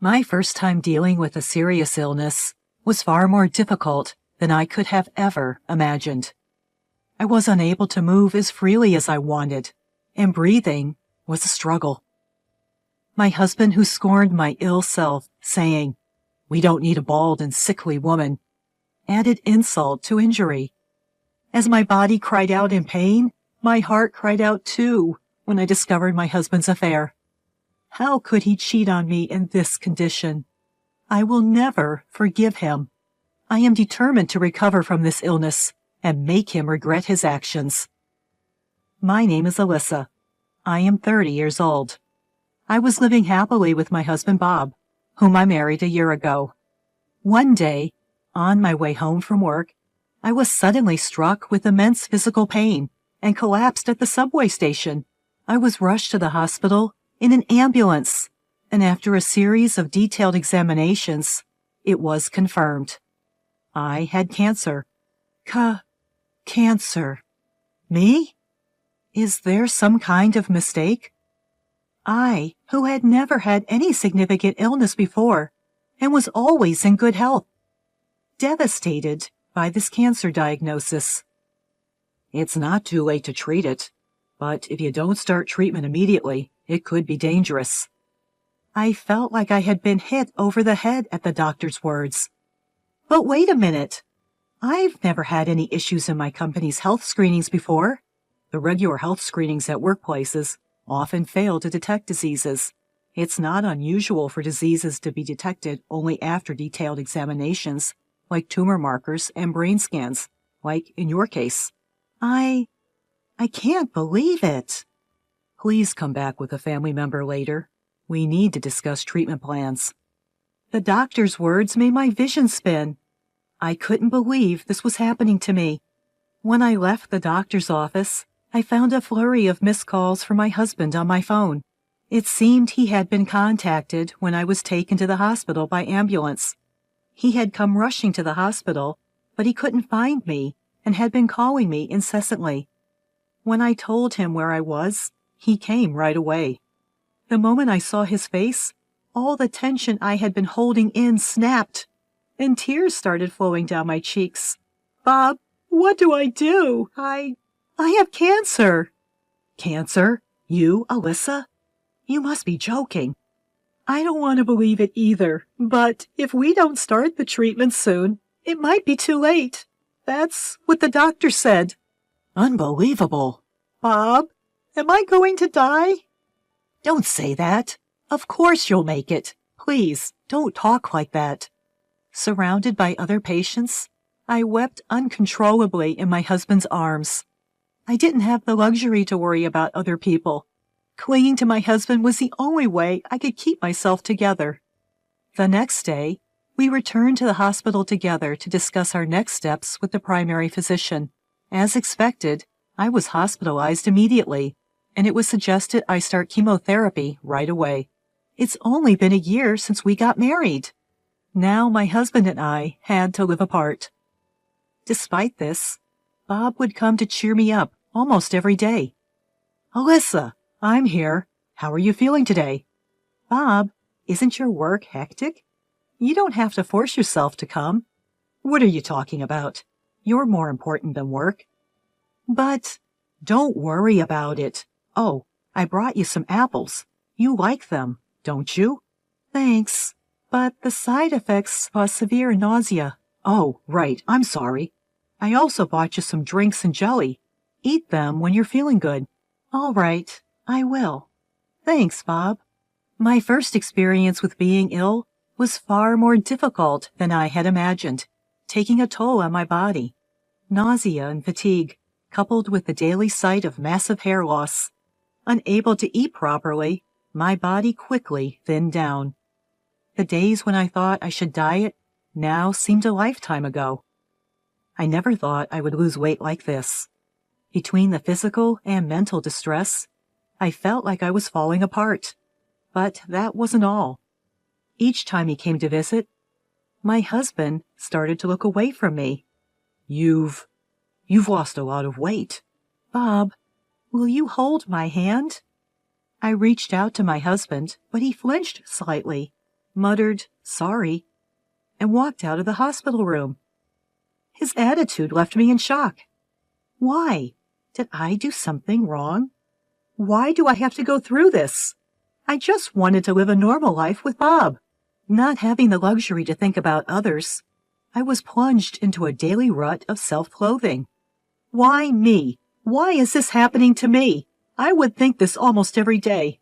My first time dealing with a serious illness was far more difficult than I could have ever imagined. I was unable to move as freely as I wanted, and breathing was a struggle. My husband, who scorned my ill self, saying, "We don't need a bald and sickly woman," added insult to injury. As my body cried out in pain, my heart cried out too when I discovered my husband's affair. How could he cheat on me in this condition? I will never forgive him. I am determined to recover from this illness and make him regret his actions. My name is Alyssa. I am 30 years old. I was living happily with my husband Bob, whom I married a year ago. One day, on my way home from work, I was suddenly struck with immense physical pain and collapsed at the subway station. I was rushed to the hospital in an ambulance, and after a series of detailed examinations, it was confirmed. I had cancer. Cancer. Me? Is there some kind of mistake? I, who had never had any significant illness before, and was always in good health, devastated by this cancer diagnosis. It's not too late to treat it, but if you don't start treatment immediately, it could be dangerous. I felt like I had been hit over the head at the doctor's words. But wait a minute. I've never had any issues in my company's health screenings before. The regular health screenings at workplaces often fail to detect diseases. It's not unusual for diseases to be detected only after detailed examinations, like tumor markers and brain scans, like in your case. I can't believe it. Please come back with a family member later. We need to discuss treatment plans. The doctor's words made my vision spin. I couldn't believe this was happening to me. When I left the doctor's office, I found a flurry of missed calls from my husband on my phone. It seemed he had been contacted when I was taken to the hospital by ambulance. He had come rushing to the hospital, but he couldn't find me and had been calling me incessantly. When I told him where I was, he came right away. The moment I saw his face, all the tension I had been holding in snapped, and tears started flowing down my cheeks. "Bob, what do I do? I have cancer." "Cancer? You, Alyssa? You must be joking." "I don't want to believe it either, but if we don't start the treatment soon, it might be too late. That's what the doctor said." "Unbelievable." "Bob, am I going to die?" "Don't say that. Of course you'll make it. Please, don't talk like that." Surrounded by other patients, I wept uncontrollably in my husband's arms. I didn't have the luxury to worry about other people. Clinging to my husband was the only way I could keep myself together. The next day, we returned to the hospital together to discuss our next steps with the primary physician. As expected, I was hospitalized immediately, and it was suggested I start chemotherapy right away. It's only been a year since we got married. Now my husband and I had to live apart. Despite this, Bob would come to cheer me up almost every day. "Alyssa, I'm here. How are you feeling today?" "Bob, isn't your work hectic? You don't have to force yourself to come." "What are you talking about? You're more important than work." "But don't worry about it. Oh, I brought you some apples. You like them, don't you?" "Thanks, but the side effects cause severe nausea." "Oh, right, I'm sorry. I also bought you some drinks and jelly. Eat them when you're feeling good." "All right, I will. Thanks, Bob." My first experience with being ill was far more difficult than I had imagined, taking a toll on my body. Nausea and fatigue, coupled with the daily sight of massive hair loss. Unable to eat properly, my body quickly thinned down. The days when I thought I should diet now seemed a lifetime ago. I never thought I would lose weight like this. Between the physical and mental distress, I felt like I was falling apart. But that wasn't all. Each time he came to visit, my husband started to look away from me. You've lost a lot of weight." "Bob, will you hold my hand?" I reached out to my husband, but he flinched slightly. muttered, "Sorry," and walked out of the hospital room. His attitude left me in shock. Why? Did I do something wrong? Why do I have to go through this? I just wanted to live a normal life with Bob. Not having the luxury to think about others, I was plunged into a daily rut of self-loathing. Why me? Why is this happening to me? I would think this almost every day.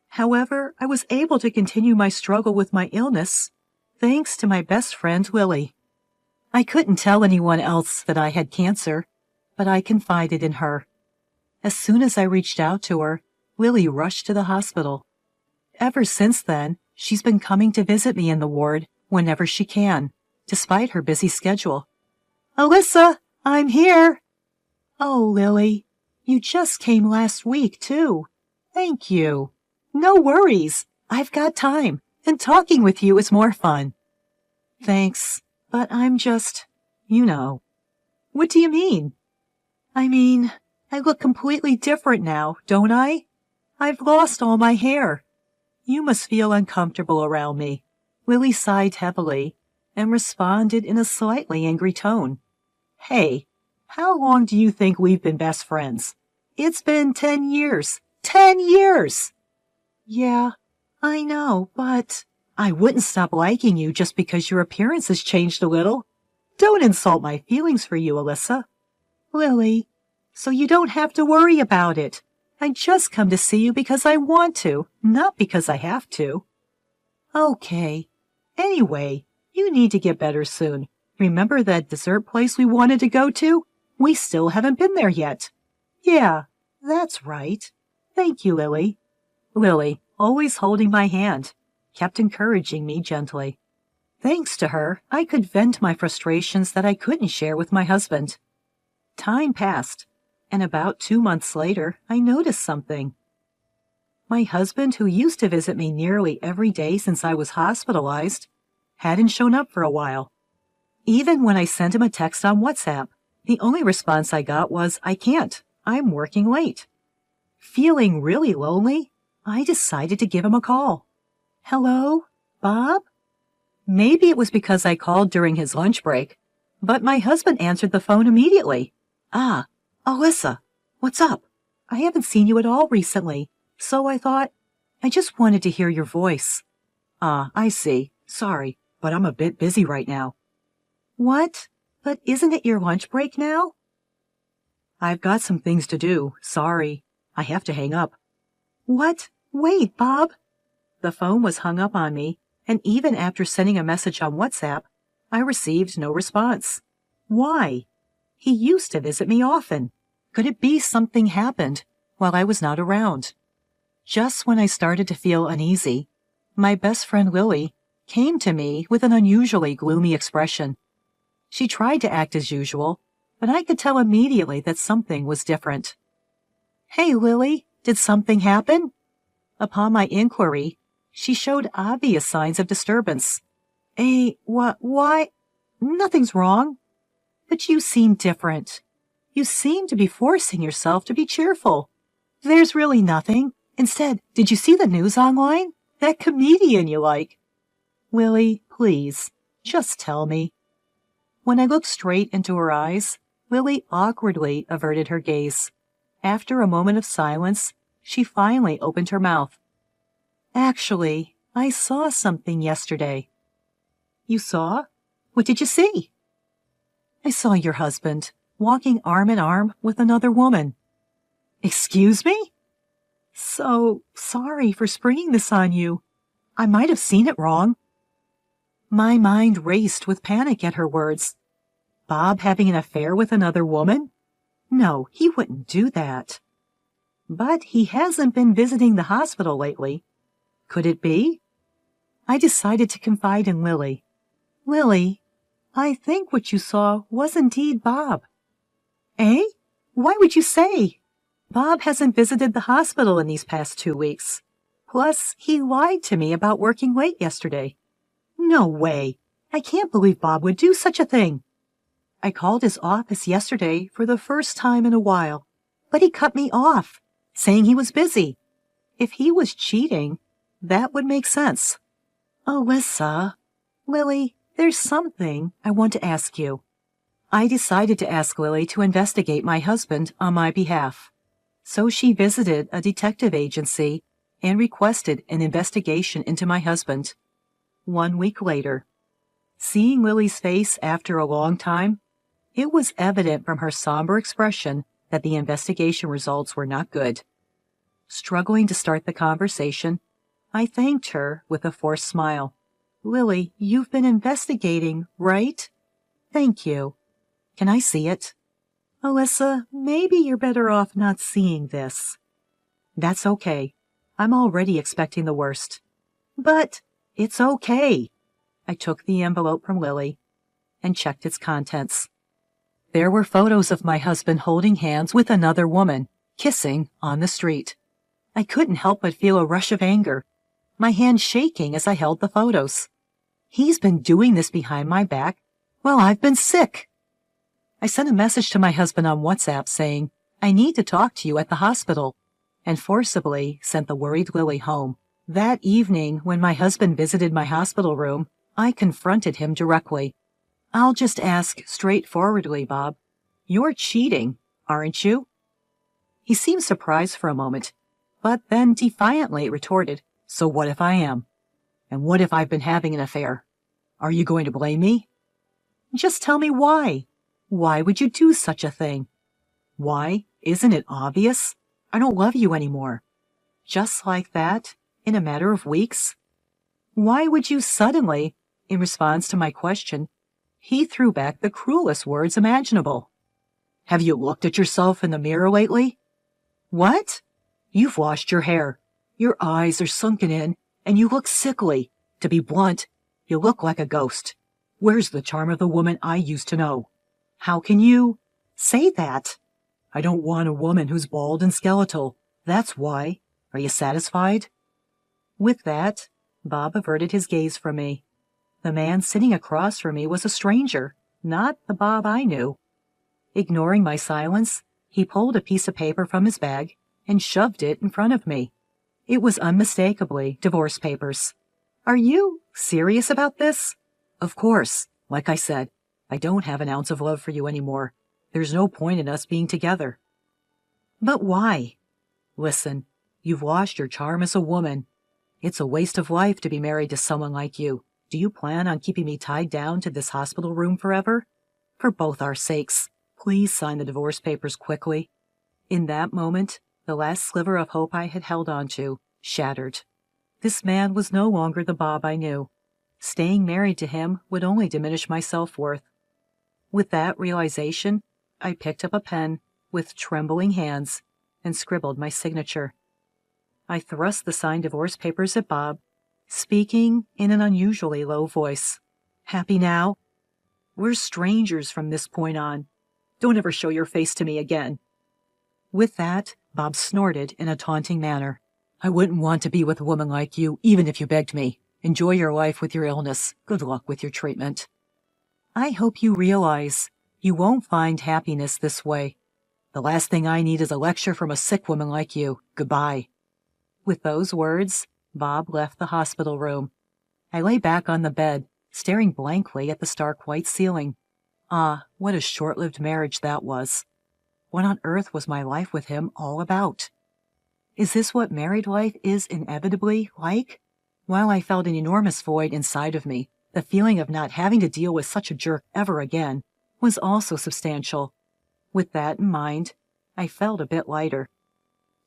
However, I was able to continue my struggle with my illness, thanks to my best friend Lily. I couldn't tell anyone else that I had cancer, but I confided in her. As soon as I reached out to her, Lily rushed to the hospital. Ever since then, she's been coming to visit me in the ward whenever she can, despite her busy schedule. "Alyssa, I'm here!" "Oh, Lily, you just came last week, too. Thank you." "No worries. I've got time, and talking with you is more fun." "Thanks, but I'm just, you know." "What do you mean?" "I mean, I look completely different now, don't I? I've lost all my hair. You must feel uncomfortable around me." Lily sighed heavily and responded in a slightly angry tone. "Hey, how long do you think we've been best friends? It's been 10 years. 10 years! "Yeah, I know, but I wouldn't stop liking you just because your appearance has changed a little. Don't insult my feelings for you, Alyssa." "Lily, so you don't have to worry about it. I just come to see you because I want to, not because I have to." "Okay. Anyway, you need to get better soon. Remember that dessert place we wanted to go to? We still haven't been there yet." "Yeah, that's right. Thank you, Lily." Lily, always holding my hand, kept encouraging me gently. Thanks to her, I could vent my frustrations that I couldn't share with my husband. Time passed, and about 2 months later, I noticed something. My husband, who used to visit me nearly every day since I was hospitalized, hadn't shown up for a while. Even when I sent him a text on WhatsApp, the only response I got was, "I can't. I'm working late." Feeling really lonely, I decided to give him a call. "Hello, Bob?" Maybe it was because I called during his lunch break, but my husband answered the phone immediately. "Ah, Alyssa, what's up? I haven't seen you at all recently, so I thought, I just wanted to hear your voice." "Ah, I see. Sorry, but I'm a bit busy right now." "What? But isn't it your lunch break now?" "I've got some things to do. Sorry. I have to hang up." "What? Wait, Bob." The phone was hung up on me, and even after sending a message on WhatsApp, I received no response. Why? He used to visit me often. Could it be something happened while I was not around? Just when I started to feel uneasy, my best friend Lily came to me with an unusually gloomy expression. She tried to act as usual, but I could tell immediately that something was different. "Hey, Lily, did something happen?" Upon my inquiry, she showed obvious signs of disturbance. Why? Nothing's wrong." "But you seem different. You seem to be forcing yourself to be cheerful." "There's really nothing. Instead, did you see the news online? That comedian you like." "Lily, please, just tell me." When I looked straight into her eyes, Lily awkwardly averted her gaze. After a moment of silence, she finally opened her mouth. "Actually, I saw something yesterday." "You saw? What did you see?" "I saw your husband walking arm in arm with another woman." "Excuse me?" "So sorry for springing this on you. I might have seen it wrong." My mind raced with panic at her words. Bob having an affair with another woman? No, he wouldn't do that. But he hasn't been visiting the hospital lately. Could it be? I decided to confide in Lily. "Lily, I think what you saw was indeed Bob." "Eh? Why would you say?" "Bob hasn't visited the hospital in these past 2 weeks. Plus, he lied to me about working late yesterday." "No way! I can't believe Bob would do such a thing." "I called his office yesterday for the first time in a while, but he cut me off, saying he was busy. If he was cheating, that would make sense." Alyssa, Lily, there's something I want to ask you. I decided to ask Lily to investigate my husband on my behalf. So she visited a detective agency and requested an investigation into my husband. 1 week later, seeing Lily's face after a long time, it was evident from her somber expression that the investigation results were not good. Struggling to start the conversation, I thanked her with a forced smile. Lily, you've been investigating, right? Thank you. Can I see it? Alyssa, maybe you're better off not seeing this. That's okay. I'm already expecting the worst. But it's okay. I took the envelope from Lily and checked its contents. There were photos of my husband holding hands with another woman, kissing on the street. I couldn't help but feel a rush of anger, my hand shaking as I held the photos. He's been doing this behind my back while I've been sick. I sent a message to my husband on WhatsApp saying, I need to talk to you at the hospital, and forcibly sent the worried Lily home. That evening, when my husband visited my hospital room, I confronted him directly. I'll just ask straightforwardly, Bob. You're cheating, aren't you? He seemed surprised for a moment, but then defiantly retorted, So what if I am? And what if I've been having an affair? Are you going to blame me? Just tell me why. Why would you do such a thing? Why? Isn't it obvious? I don't love you anymore. Just like that, in a matter of weeks? Why would you suddenly, in response to my question, he threw back the cruelest words imaginable. Have you looked at yourself in the mirror lately? What? You've washed your hair. Your eyes are sunken in, and you look sickly. To be blunt, you look like a ghost. Where's the charm of the woman I used to know? How can you say that? I don't want a woman who's bald and skeletal. That's why. Are you satisfied? With that, Bob averted his gaze from me. The man sitting across from me was a stranger, not the Bob I knew. Ignoring my silence, he pulled a piece of paper from his bag and shoved it in front of me. It was unmistakably divorce papers. Are you serious about this? Of course. Like I said, I don't have an ounce of love for you anymore. There's no point in us being together. But why? Listen, you've lost your charm as a woman. It's a waste of life to be married to someone like you. Do you plan on keeping me tied down to this hospital room forever? For both our sakes, please sign the divorce papers quickly. In that moment, the last sliver of hope I had held on to shattered. This man was no longer the Bob I knew. Staying married to him would only diminish my self-worth. With that realization, I picked up a pen with trembling hands and scribbled my signature. I thrust the signed divorce papers at Bob, speaking in an unusually low voice. Happy now? We're strangers from this point on. Don't ever show your face to me again. With that, Bob snorted in a taunting manner. I wouldn't want to be with a woman like you, even if you begged me. Enjoy your life with your illness. Good luck with your treatment. I hope you realize you won't find happiness this way. The last thing I need is a lecture from a sick woman like you. Goodbye. With those words, Bob left the hospital room. I lay back on the bed, staring blankly at the stark white ceiling. Ah, what a short-lived marriage that was. What on earth was my life with him all about? Is this what married life is inevitably like? While I felt an enormous void inside of me, the feeling of not having to deal with such a jerk ever again was also substantial. With that in mind, I felt a bit lighter.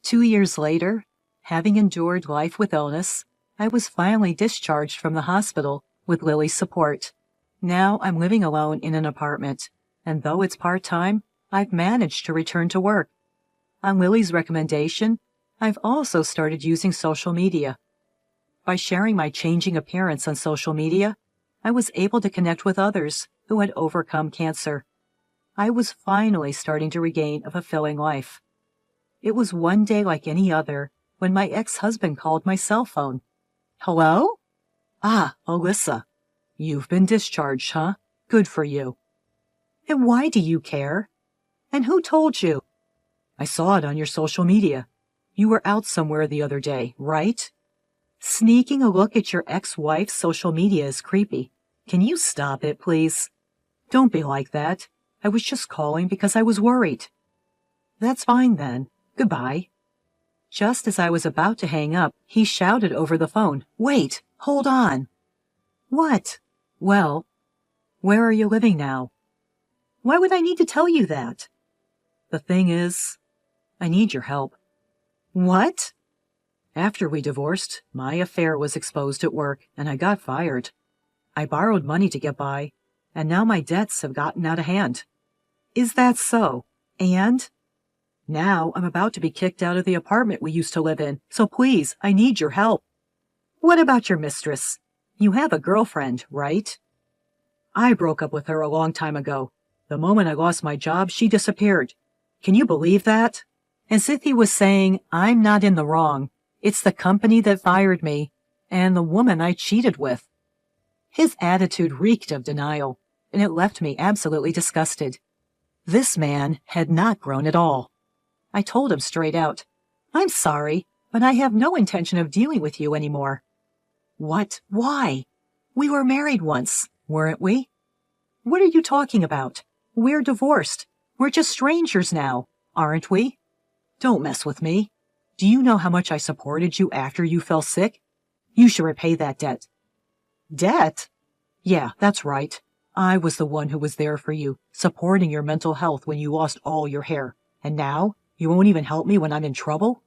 2 years later, having endured life with illness, I was finally discharged from the hospital with Lily's support. Now I'm living alone in an apartment, and though it's part-time, I've managed to return to work. On Lily's recommendation, I've also started using social media. By sharing my changing appearance on social media, I was able to connect with others who had overcome cancer. I was finally starting to regain a fulfilling life. It was one day like any other when my ex-husband called my cell phone. Hello? Ah, Alyssa. You've been discharged, huh? Good for you. And why do you care? And who told you? I saw it on your social media. You were out somewhere the other day, right? Sneaking a look at your ex-wife's social media is creepy. Can you stop it, please? Don't be like that. I was just calling because I was worried. That's fine then. Goodbye. Just as I was about to hang up, he shouted over the phone, "Wait, hold on." What? Well, where are you living now? Why would I need to tell you that? The thing is, I need your help. What? After we divorced, my affair was exposed at work, and I got fired. I borrowed money to get by, and now my debts have gotten out of hand. Is that so? And? Now I'm about to be kicked out of the apartment we used to live in, so please, I need your help. What about your mistress? You have a girlfriend, right? I broke up with her a long time ago. The moment I lost my job, she disappeared. Can you believe that? As if he was saying, I'm not in the wrong. It's the company that fired me, and the woman I cheated with. His attitude reeked of denial, and it left me absolutely disgusted. This man had not grown at all. I told him straight out, I'm sorry, but I have no intention of dealing with you anymore. What? Why? We were married once, weren't we? What are you talking about? We're divorced. We're just strangers now, aren't we? Don't mess with me. Do you know how much I supported you after you fell sick? You should repay that debt. Debt? Yeah, that's right. I was the one who was there for you, supporting your mental health when you lost all your hair. And now, you won't even help me when I'm in trouble?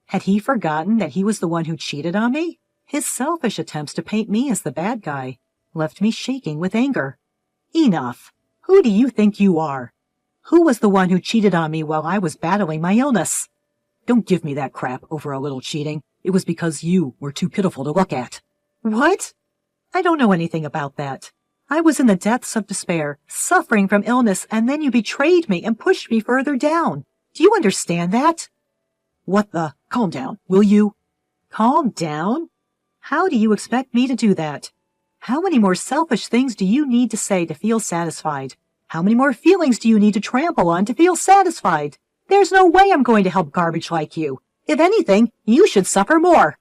Had he forgotten that he was the one who cheated on me? His selfish attempts to paint me as the bad guy left me shaking with anger. Enough. Who do you think you are? Who was the one who cheated on me while I was battling my illness? Don't give me that crap over a little cheating. It was because you were too pitiful to look at. What? I don't know anything about that. I was in the depths of despair, suffering from illness, and then you betrayed me and pushed me further down. Do you understand that? What the? Calm down, will you? Calm down? How do you expect me to do that? How many more selfish things do you need to say to feel satisfied? How many more feelings do you need to trample on to feel satisfied? There's no way I'm going to help garbage like you. If anything, you should suffer more.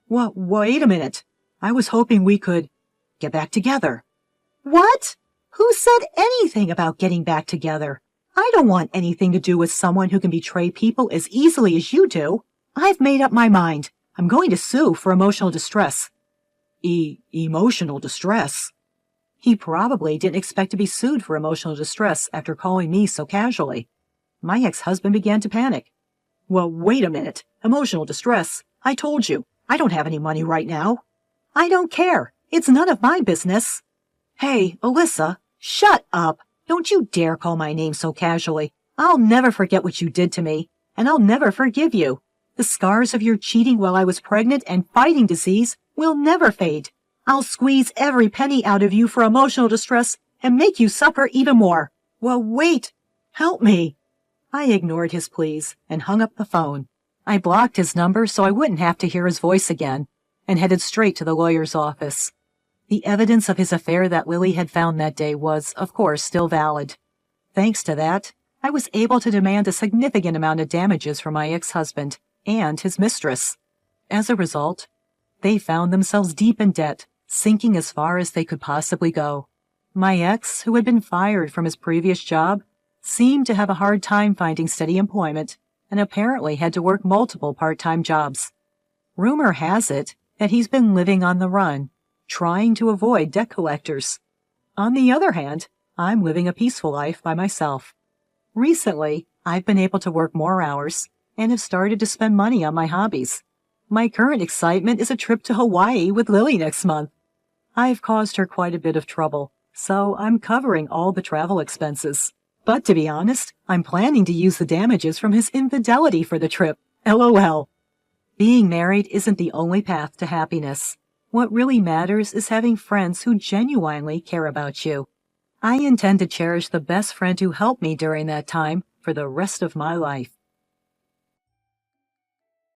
Wait a minute. I was hoping we could get back together. What? Who said anything about getting back together? I don't want anything to do with someone who can betray people as easily as you do. I've made up my mind. I'm going to sue for emotional distress. Emotional distress? He probably didn't expect to be sued for emotional distress after calling me so casually. My ex-husband began to panic. Well, wait a minute. Emotional distress? I told you, I don't have any money right now. I don't care. It's none of my business. Hey, Alyssa, shut up. Don't you dare call my name so casually. I'll never forget what you did to me, and I'll never forgive you. The scars of your cheating while I was pregnant and fighting disease will never fade. I'll squeeze every penny out of you for emotional distress and make you suffer even more. Well, wait. Help me. I ignored his pleas and hung up the phone. I blocked his number so I wouldn't have to hear his voice again, and headed straight to the lawyer's office. The evidence of his affair that Lily had found that day was, of course, still valid. Thanks to that, I was able to demand a significant amount of damages from my ex-husband and his mistress. As a result, they found themselves deep in debt, sinking as far as they could possibly go. My ex, who had been fired from his previous job, seemed to have a hard time finding steady employment and apparently had to work multiple part-time jobs. Rumor has it that he's been living on the run, trying to avoid debt collectors. On the other hand, I'm living a peaceful life by myself. Recently, I've been able to work more hours and have started to spend money on my hobbies. My current excitement is a trip to Hawaii with Lily next month. I've caused her quite a bit of trouble, so I'm covering all the travel expenses. But to be honest, I'm planning to use the damages from his infidelity for the trip. LOL. Being married isn't the only path to happiness. What really matters is having friends who genuinely care about you. I intend to cherish the best friend who helped me during that time for the rest of my life.